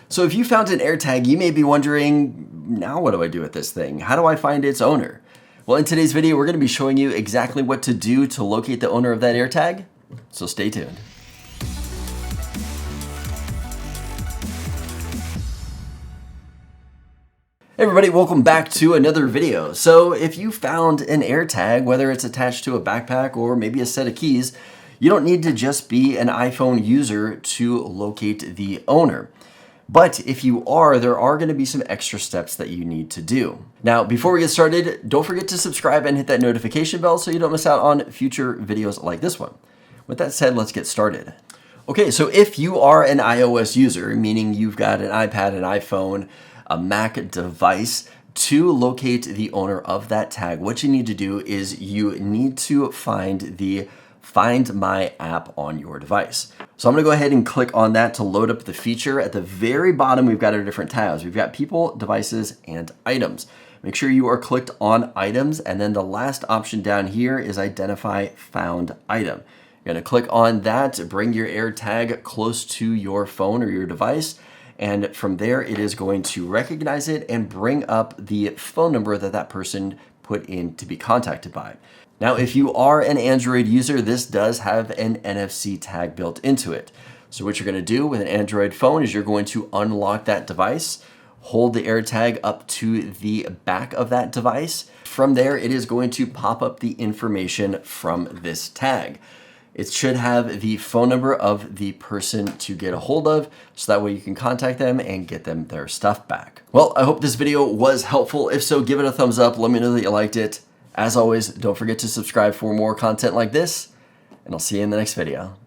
So if you found an AirTag, you may be wondering, now what do I do with this thing? How do I find its owner? Well, in today's video, we're going to be showing you exactly what to do to locate the owner of that AirTag. So stay tuned. Hey everybody, welcome back to another video. So if you found an AirTag, whether it's attached to a backpack or maybe a set of keys, you don't need to just be an iPhone user to locate the owner. But if you are, there are going to be some extra steps that you need to do. Now, before we get started, don't forget to subscribe and hit that notification bell so you don't miss out on future videos like this one. With that said, let's get started. Okay, so if you are an iOS user, meaning you've got an iPad, an iPhone, a Mac device, to locate the owner of that tag, what you need to do is you need to find the Find My app on your device. So I'm gonna go ahead and click on that to load up the feature. At the very bottom, we've got our different tabs. We've got people, devices, and items. Make sure you are clicked on items, and then the last option down here is identify found item. You're gonna click on that, bring your AirTag close to your phone or your device, and from there, it is going to recognize it and bring up the phone number that that person put in to be contacted by. Now, if you are an Android user, this does have an NFC tag built into it. So what you're going to do with an Android phone is you're going to unlock that device, hold the AirTag up to the back of that device. From there, it is going to pop up the information from this tag. It should have the phone number of the person to get a hold of, so that way you can contact them and get them their stuff back. Well, I hope this video was helpful. If so, give it a thumbs up. Let me know that you liked it. As always, don't forget to subscribe for more content like this, and I'll see you in the next video.